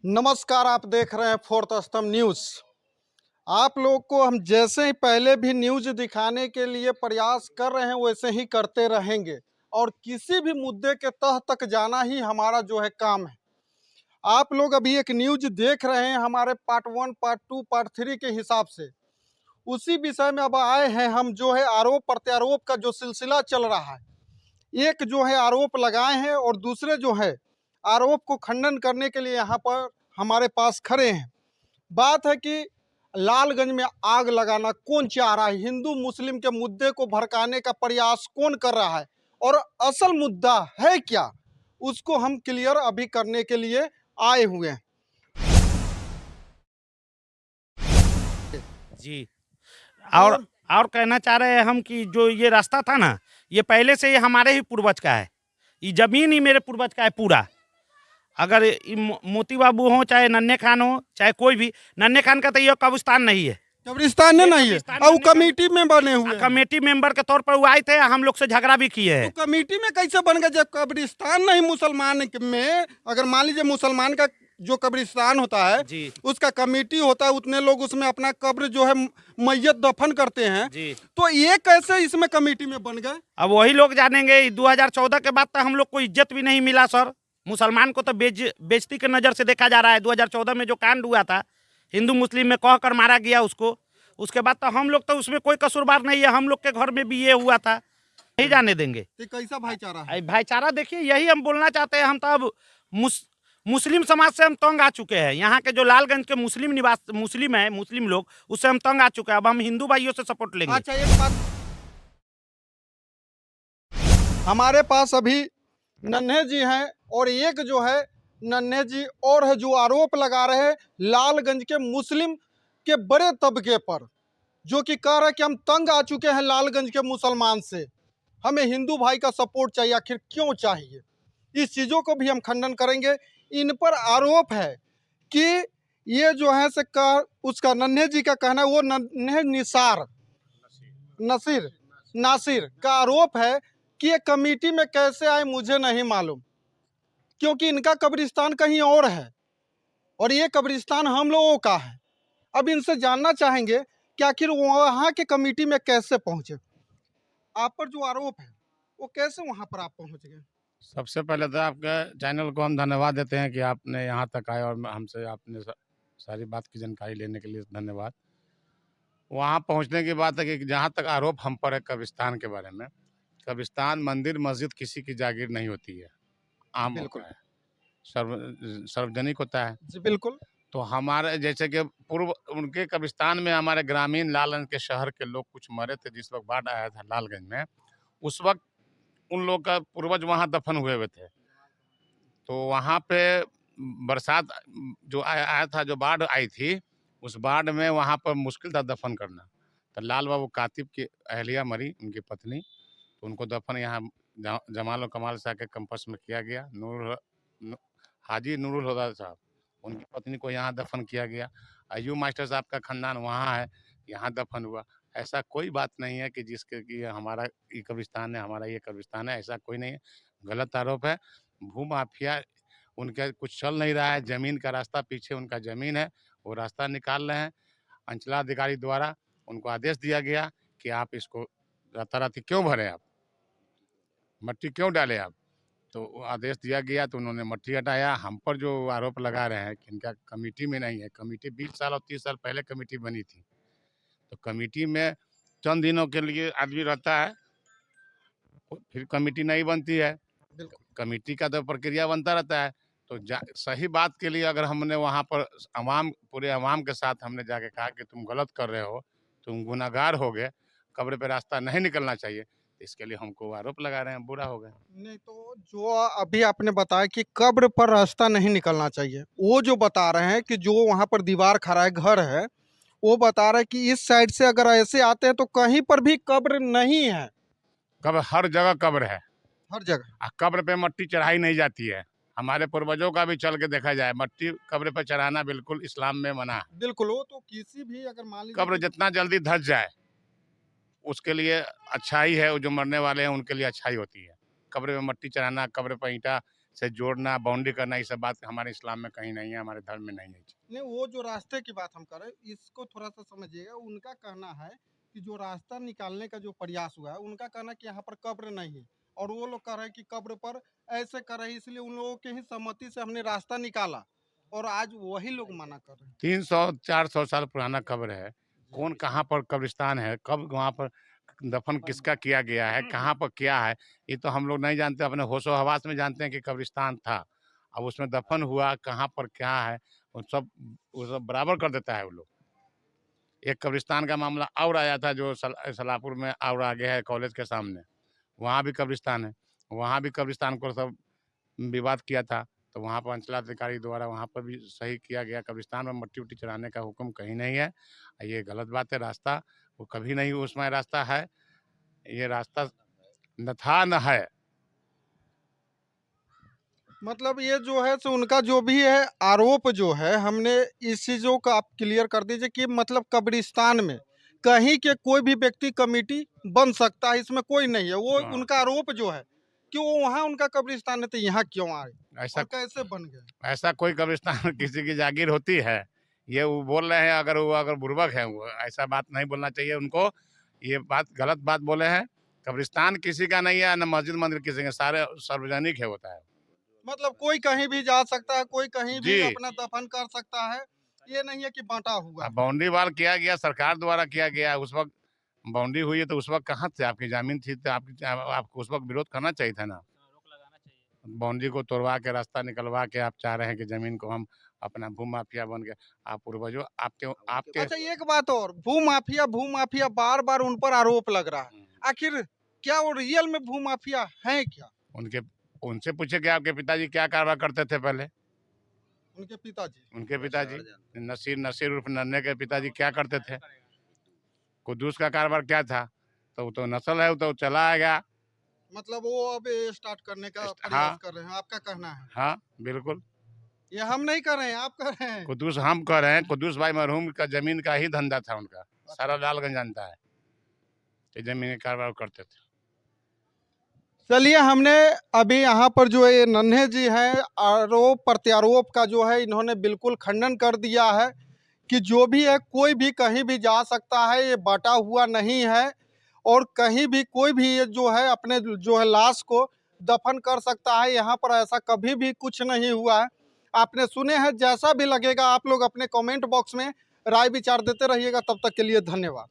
नमस्कार, आप देख रहे हैं फोर्थ स्तंभ न्यूज़। आप लोग को हम जैसे ही पहले भी न्यूज़ दिखाने के लिए प्रयास कर रहे हैं वैसे ही करते रहेंगे और किसी भी मुद्दे के तह तक जाना ही हमारा जो है काम है। आप लोग अभी एक न्यूज़ देख रहे हैं हमारे पार्ट 1, पार्ट 2, पार्ट 3 के हिसाब से। उसी विषय में अब आए हैं हम, जो है आरोप प्रत्यारोप का जो सिलसिला चल रहा है। एक जो है आरोप लगाए हैं और दूसरे जो है आरोप को खंडन करने के लिए यहाँ पर हमारे पास खड़े हैं। बात है कि लालगंज में आग लगाना कौन चाह रहा है, हिंदू मुस्लिम के मुद्दे को भड़काने का प्रयास कौन कर रहा है और असल मुद्दा है क्या, उसको हम क्लियर अभी करने के लिए आए हुए हैं। जी। और और और कहना चाह रहे हैं हम कि जो ये रास्ता था ना, ये पहले से ही हमारे ही पूर्वज का है। ये जमीन ही मेरे पूर्वज का है पूरा। अगर मोती बाबू हो, चाहे नन्हे खान हो, चाहे कोई भी, नन्हे खान का तो ये कब्रिस्तान नहीं है, कब्रिस्तान ये नहीं है कब्रिस्तान और नन्हे खान कमेटी में बने हुए हैं। कमेटी मेंबर के तौर पर वो आए थे, हम लोग से झगड़ा भी किए तो हैं। कमेटी में कैसे बन गए जब कब्रिस्तान नहीं? मुसलमान में अगर मान लीजिए मुसलमान का जो कब्रिस्तान होता है जी उसका कमेटी होता है, उतने लोग उसमें अपना कब्र जो है मैयत दफन करते हैं, जी। तो ये कैसे इसमें कमेटी में बन गए? अब वही लोग जानेंगे। 2014 के बाद तो हम लोग को इज्जत भी नहीं मिला सर। मुसलमान को तो बेइज्जती के नज़र से देखा जा रहा है। 2014 में जो कांड हुआ था, हिंदू मुस्लिम में कह कर मारा गया उसको, उसके बाद तो हम लोग तो उसमें कोई कसूरवार नहीं है। हम लोग के घर में भी ये हुआ था, नहीं जाने देंगे। ये कैसा भाईचारा है? भाईचारा देखिए, यही हम बोलना चाहते हैं। हम तो अब मुस्लिम समाज से हम तंग आ चुके हैं। यहाँ के जो लालगंज के मुस्लिम है, मुस्लिम लोग, उससे हम तंग आ चुके हैं। अब हम हिंदू भाइयों से सपोर्ट लेंगे। अच्छा, एक बात हमारे पास अभी नन्हे जी हैं और एक जो है नन्हे जी और है जो आरोप लगा रहे हैं लालगंज के मुस्लिम के बड़े तबके पर, जो कि कह रहे हैं कि हम तंग आ चुके हैं लालगंज के मुसलमान से, हमें हिंदू भाई का सपोर्ट चाहिए। आखिर क्यों चाहिए? इस चीज़ों को भी हम खंडन करेंगे। इन पर आरोप है कि ये जो है से उसका नन्हे जी का कहना है, वो नन्हे नसीर नासिर का आरोप है कि ये कमेटी में कैसे आए मुझे नहीं मालूम, क्योंकि इनका कब्रिस्तान कहीं और है और ये कब्रिस्तान हम लोगों का है। अब इनसे जानना चाहेंगे कि आखिर वहाँ के कमेटी में कैसे पहुँचे। आप पर जो आरोप है वो कैसे वहाँ पर आप पहुँच गए? सबसे पहले तो आपके चैनल को हम धन्यवाद देते हैं कि आपने यहाँ तक आए और हमसे आपने सारी बात की जानकारी लेने के लिए धन्यवाद। वहाँ पहुँचने की बात है कि जहाँ तक आरोप हम पर है कब्रिस्तान के बारे में, कब्रिस्तान मंदिर मस्जिद किसी की जागीर नहीं होती है, आम बिल्कुल। होता है, सार्वजनिक होता है। जी बिल्कुल। तो हमारे जैसे कि पूर्व उनके कब्रिस्तान में हमारे ग्रामीण लालगंज के शहर के लोग कुछ मरे थे जिस वक्त बाढ़ आया था लालगंज में। उस वक्त उन लोग का पूर्वज वहाँ दफन हुए थे। तो वहाँ पे बरसात जो आया था, जो बाढ़ आई थी, उस बाढ़ में वहाँ पर मुश्किल था दफन करना। तो लाल बाबू कातिब की अहलिया मरी, उनकी पत्नी, तो उनको दफन यहाँ जमाल और कमाल शाह के कैंपस में किया गया। हाजी नूरुल हुदा साहब, उनकी पत्नी को यहाँ दफन किया गया। अय्यूब मास्टर साहब का खानदान वहाँ है, यहाँ दफन हुआ। ऐसा कोई बात नहीं है कि जिसके कि हमारा ये कब्रिस्तान है, हमारा ये कब्रिस्तान है, ऐसा कोई नहीं है। गलत आरोप है। भूमाफिया उनके कुछ चल नहीं रहा है। ज़मीन का रास्ता, पीछे उनका ज़मीन है, वो रास्ता निकाल रहे हैं। अंचलाधिकारी द्वारा उनको आदेश दिया गया कि आप इसको राताराती क्यों भरें, आप मट्टी क्यों डालें आप। तो आदेश दिया गया तो उन्होंने मट्टी हटाया। हम पर जो आरोप लगा रहे हैं कि इनका कमेटी में नहीं है, कमेटी 20 साल और 30 साल पहले कमेटी बनी थी। तो कमेटी में चंद दिनों के लिए आदमी रहता है, फिर कमेटी नहीं बनती है। कमेटी का तो प्रक्रिया बनता रहता है। तो सही बात के लिए अगर हमने वहाँ पर पूरे अवाम के साथ हमने जाके कहा कि तुम गलत कर रहे हो, तुम गुनाहगार हो गए, कब्र पे रास्ता नहीं निकलना चाहिए, तो इसके लिए हमको आरोप लगा रहे हैं, बुरा हो गया। नहीं, तो जो अभी आपने बताया कि कब्र पर रास्ता नहीं निकलना चाहिए, वो जो बता रहे हैं कि जो वहाँ पर दीवार खड़ा है, घर है, वो बता रहे हैं कि इस साइड से अगर ऐसे आते हैं तो कहीं पर भी कब्र नहीं है। कब्र हर जगह कब्र है, हर जगह। कब्र पे मट्टी चढ़ाई नहीं जाती है। हमारे पूर्वजों का भी चल के देखा जाए, मट्टी कब्र पे चढ़ाना बिल्कुल इस्लाम में मना है। बिल्कुल, वो तो किसी भी अगर मान लीजिए कब्र कि जितना जल्दी धस जाए उसके लिए अच्छाई है, वो जो मरने वाले हैं उनके लिए अच्छाई होती है। कब्र में मट्टी चढ़ाना, कब्र पर ईंटा से जोड़ना, बाउंड्री करना, ये सब बात हमारे इस्लाम में कहीं नहीं है, हमारे धर्म में नहीं है। नहीं, वो जो रास्ते की बात हम कर रहे हैं इसको थोड़ा सा समझिएगा। उनका कहना है कि जो रास्ता निकालने का जो प्रयास हुआ है, उनका कहना है कि यहाँ पर कब्र नहीं है, और वो लोग कह रहे हैं कि कब्र पर ऐसे कर रहे हैं, इसलिए उन लोगों के ही सहमति से हमने रास्ता निकाला, और आज वही लोग मना कर रहे हैं। 300-400 साल पुराना कब्र है। कौन कहाँ पर कब्रिस्तान है, कब वहाँ पर दफन किसका किया गया है, कहाँ पर क्या है, ये तो हम लोग नहीं जानते। अपने होशो हवास में जानते हैं कि कब्रिस्तान था। अब उसमें दफन हुआ कहाँ पर क्या है, वो सब बराबर कर देता है वो लोग। एक कब्रिस्तान का मामला और आया था जो सलापुर में और आगे है कॉलेज के सामने, वहाँ भी कब्रिस्तान है। वहाँ भी कब्रिस्तान को सब विवाद किया था, तो वहाँ पर अंचलाधिकारी द्वारा वहाँ पर भी सही किया गया। कब्रिस्तान में मट्टी उट्टी चढ़ाने का हुक्म कहीं नहीं है। ये गलत बात है। रास्ता वो कभी नहीं उसमें रास्ता है, ये रास्ता न था न है। मतलब ये जो है सो उनका जो भी है आरोप जो है, हमने इस चीज़ों का आप क्लियर कर दीजिए कि मतलब कब्रिस्तान में कहीं के कोई भी व्यक्ति कमेटी बन सकता है, इसमें कोई नहीं है। वो हाँ। उनका आरोप जो है कि वो वहाँ उनका कब्रिस्तान है, तो यहाँ क्यों आए ऐसा और कैसे बन गए? ऐसा कोई कब्रिस्तान किसी की जागीर होती है? ये वो बोल रहे हैं, अगर बुर्बक है वो, ऐसा बात नहीं बोलना चाहिए उनको। ये बात गलत बात बोले हैं। कब्रिस्तान किसी का नहीं है, न मस्जिद मंदिर किसी का, सारे सार्वजनिक है होता है। मतलब कोई कहीं भी जा सकता है, कोई कहीं भी जी। अपना दफन कर सकता है, ये नहीं है कि बांटा हुआ है। बाउंड्री वाल किया गया, सरकार द्वारा किया गया। उस वक्त बाउंड्री हुई है, तो उस वक्त कहाँ थे? आपकी जमीन थी तो आपको उस वक्त विरोध करना चाहिए था ना। बाउंड्री को तोड़वा के, रास्ता निकलवा के आप चाह रहे हैं कि जमीन को हम अपना भू माफिया बन के, आप पूर्वजों आपके आपके अच्छा, एक बात और, भू माफिया बार बार उन पर आरोप लग रहा है। आखिर क्या वो रियल में भू माफिया हैं क्या? उनके उनसे पूछे कि आपके पिताजी क्या कारोबार करते थे पहले। उनके पिताजी उनके पिताजी नसीर नसीर उर्फ नन्हे के पिताजी क्या करते थे, कुद्दूस का कारोबार क्या था। तो वो तो नस्ल है, वो तो चला आएगा। मतलब वो अब स्टार्ट करने का प्रयास हाँ कर रहे हैं, आपका कहना है? हाँ, बिल्कुल। ये हम नहीं कर रहे हैं, आप कर रहे हैं। कुद्दूस हम कह रहे हैं, कुद्दूस भाई मरहूम का जमीन का ही धंधा था उनका। सारा लालगंज जानता है कि जमीन का कारोबार करते थे। चलिए, हमने अभी यहाँ पर जो ये नन्हे जी हैं, आरोप प्रत्यारोप का जो है इन्होंने बिल्कुल खंडन कर दिया है कि जो भी है कोई भी कहीं भी जा सकता है, ये बटा हुआ नहीं है, और कहीं भी कोई भी ये जो है अपने जो है लाश को दफन कर सकता है। यहाँ पर ऐसा कभी भी कुछ नहीं हुआ है। आपने सुने हैं, जैसा भी लगेगा आप लोग अपने कमेंट बॉक्स में राय विचार देते रहिएगा। तब तक के लिए धन्यवाद।